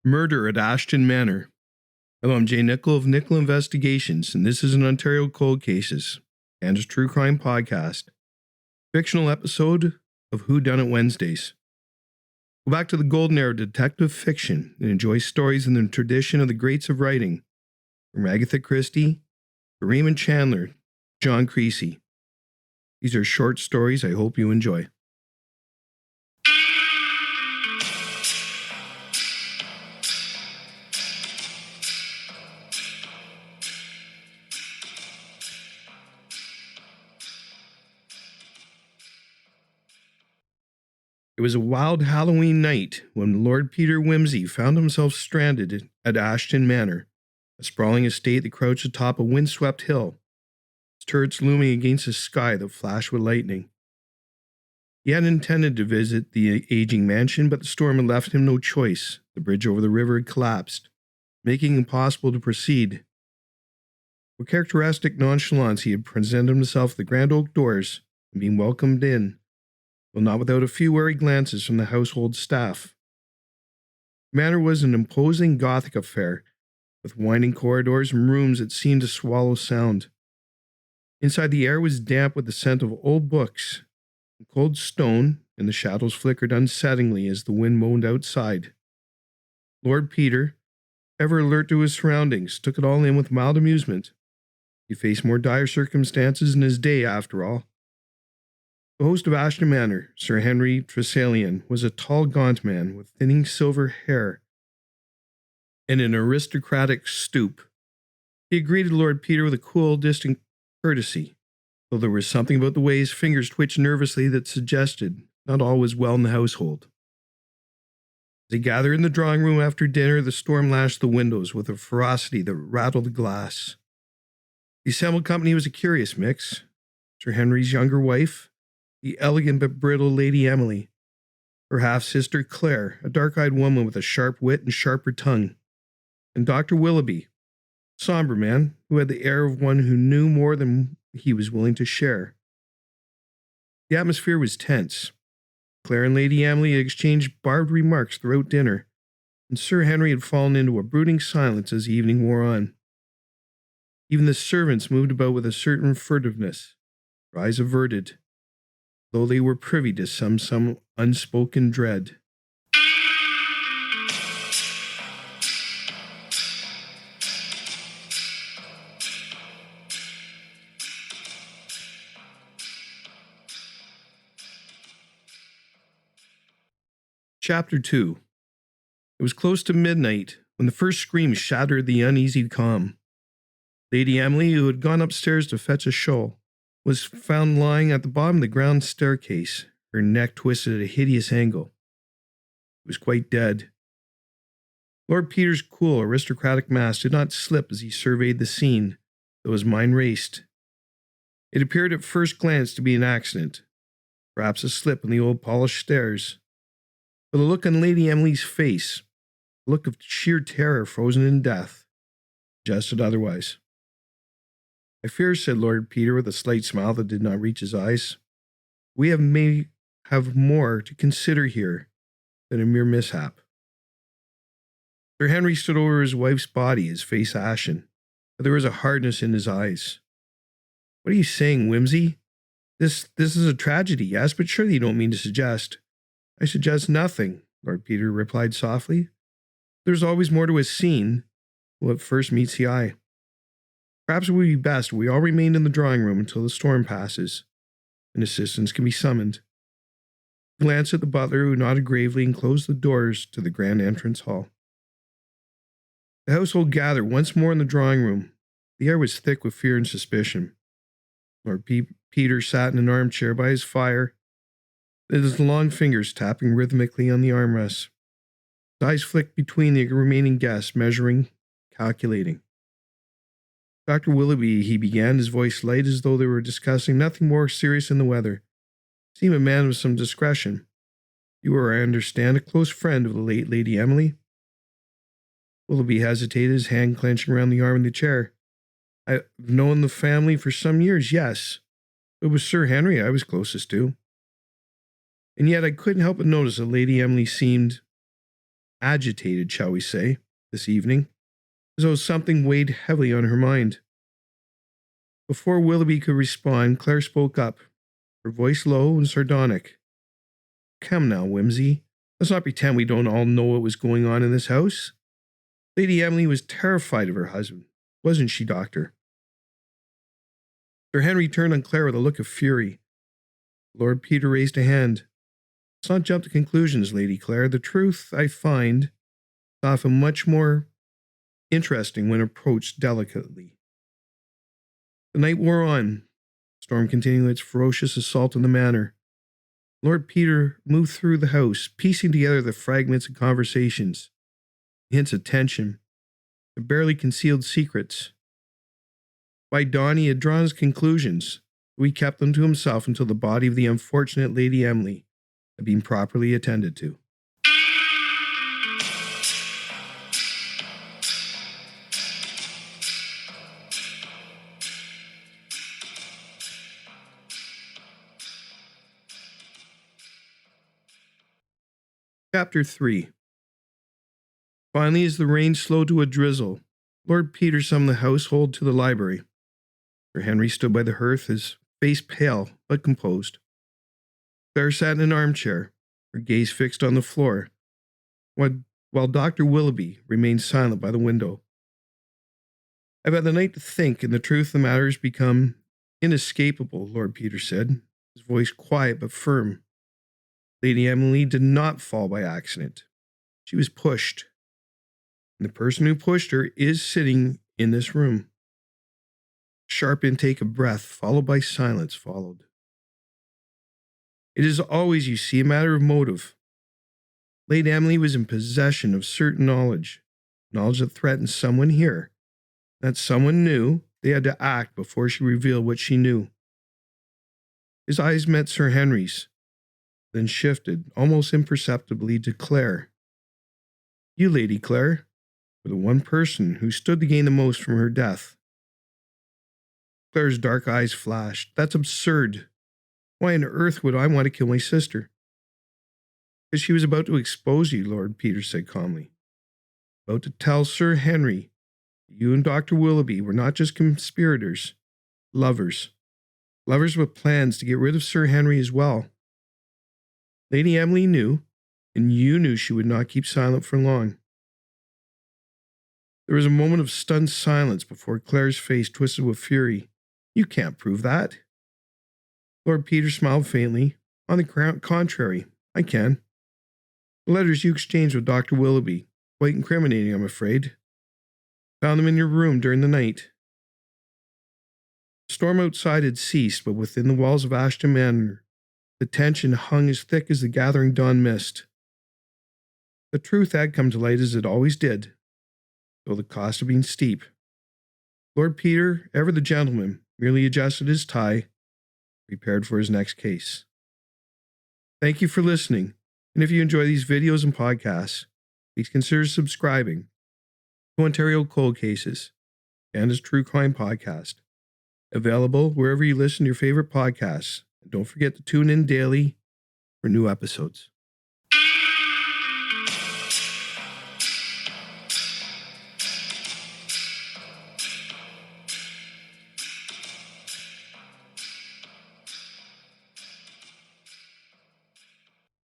Murder at Ashton Manor. Hello, I'm Jay Nicoll of Nicoll Investigations, and this is an Ontario Cold Cases and a true crime podcast. Fictional episode of Whodunnit Wednesdays. Go back to the golden era of detective fiction and enjoy stories in the tradition of the greats of writing, from Agatha Christie to Raymond Chandler, John Creasey. These are short stories I hope you enjoy. It was a wild Halloween night when Lord Peter Wimsey found himself stranded at Ashton Manor, a sprawling estate that crouched atop a windswept hill, its turrets looming against a sky that flashed with lightning. He had intended to visit the aging mansion, but the storm had left him no choice. The bridge over the river had collapsed, making it impossible to proceed. With characteristic nonchalance, he had presented himself at the grand oak doors and been welcomed in, though not without a few wary glances from the household staff. The manor was an imposing Gothic affair, with winding corridors and rooms that seemed to swallow sound. Inside, the air was damp with the scent of old books and cold stone, and the shadows flickered unsettlingly as the wind moaned outside. Lord Peter, ever alert to his surroundings, took it all in with mild amusement. He faced more dire circumstances in his day, after all. The host of Ashton Manor, Sir Henry Tressilian, was a tall, gaunt man with thinning silver hair and an aristocratic stoop. He greeted Lord Peter with a cool, distant courtesy, though there was something about the way his fingers twitched nervously that suggested not all was well in the household. As they gathered in the drawing room after dinner, the storm lashed the windows with a ferocity that rattled the glass. The assembled company was a curious mix. Sir Henry's younger wife, the elegant but brittle Lady Emily, her half-sister Claire, a dark-eyed woman with a sharp wit and sharper tongue, and Dr. Willoughby, a somber man who had the air of one who knew more than he was willing to share. The atmosphere was tense. Claire and Lady Emily had exchanged barbed remarks throughout dinner, and Sir Henry had fallen into a brooding silence as the evening wore on. Even the servants moved about with a certain furtiveness, their eyes averted, though they were privy to some unspoken dread. Chapter 2. It was close to midnight when the first scream shattered the uneasy calm. Lady Emily, who had gone upstairs to fetch a shawl, was found lying at the bottom of the ground staircase, her neck twisted at a hideous angle. She was quite dead. Lord Peter's cool, aristocratic mask did not slip as he surveyed the scene, though his mind raced. It appeared at first glance to be an accident, perhaps a slip on the old polished stairs. But the look on Lady Emily's face, a look of sheer terror frozen in death, suggested otherwise. "I fear," said Lord Peter with a slight smile that did not reach his eyes, "we may have more to consider here than a mere mishap." Sir Henry stood over his wife's body, his face ashen, but there was a hardness in his eyes. "What are you saying, Wimsey? This is a tragedy, yes, but surely you don't mean to suggest—" "I suggest nothing," Lord Peter replied softly. "There's always more to a scene than what first meets the eye. Perhaps it would be best if we all remained in the drawing room until the storm passes, and assistance can be summoned." He glanced at the butler, who nodded gravely and closed the doors to the grand entrance hall. The household gathered once more in the drawing room. The air was thick with fear and suspicion. Lord Peter sat in an armchair by his fire, his long fingers tapping rhythmically on the armrests. His eyes flicked between the remaining guests, measuring, calculating. "Dr. Willoughby," he began, his voice light as though they were discussing nothing more serious than the weather. "You seem a man of some discretion. You are, I understand, a close friend of the late Lady Emily." Willoughby hesitated, his hand clenching around the arm of the chair. "I've known the family for some years, yes. It was Sir Henry I was closest to. And yet I couldn't help but notice that Lady Emily seemed—" agitated, shall we say, this evening, as though something weighed heavily on her mind. Before Willoughby could respond, Claire spoke up, her voice low and sardonic. Come now, Wimsey. Let's not pretend we don't all know what was going on in this house. Lady Emily was terrified of her husband, wasn't she, Doctor? Sir Henry turned on Claire with a look of fury. Lord Peter raised a hand. Let's not jump to conclusions, Lady Claire. The truth, I find, is often much more interesting when approached delicately. The night wore on, the storm continuing its ferocious assault on the manor. Lord Peter moved through the house, piecing together the fragments of conversations, hints of tension, the barely concealed secrets. By dawn, he had drawn his conclusions, but he kept them to himself until the body of the unfortunate Lady Emily had been properly attended to. Chapter 3. Finally, as the rain slowed to a drizzle, Lord Peter summoned the household to the library. Sir Henry stood by the hearth, his face pale but composed. Claire sat in an armchair, her gaze fixed on the floor, while Dr. Willoughby remained silent by the window. I've had the night to think, and the truth of the matter has become inescapable, Lord Peter said, his voice quiet but firm. Lady Emily did not fall by accident. She was pushed. And the person who pushed her is sitting in this room. A sharp intake of breath, followed by silence, followed. It is always, you see, a matter of motive. Lady Emily was in possession of certain knowledge that threatened someone here. That someone knew they had to act before she revealed what she knew. His eyes met Sir Henry's, then shifted, almost imperceptibly, to Claire. You, Lady Claire, were the one person who stood to gain the most from her death. Claire's dark eyes flashed. That's absurd. Why on earth would I want to kill my sister? Because she was about to expose you, Lord Peter said calmly. About to tell Sir Henry that you and Dr. Willoughby were not just conspirators, lovers. Lovers with plans to get rid of Sir Henry as well. Lady Emily knew, and you knew she would not keep silent for long. There was a moment of stunned silence before Claire's face twisted with fury. You can't prove that. Lord Peter smiled faintly. On the contrary, I can. The letters you exchanged with Dr. Willoughby, quite incriminating, I'm afraid. Found them in your room during the night. The storm outside had ceased, but within the walls of Ashton Manor, the tension hung as thick as the gathering dawn mist. The truth had come to light as it always did, though the cost had been steep. Lord Peter, ever the gentleman, merely adjusted his tie, prepared for his next case. Thank you for listening, and if you enjoy these videos and podcasts, please consider subscribing to Ontario Cold Cases, Canada's True Crime Podcast, available wherever you listen to your favorite podcasts. And don't forget to tune in daily for new episodes.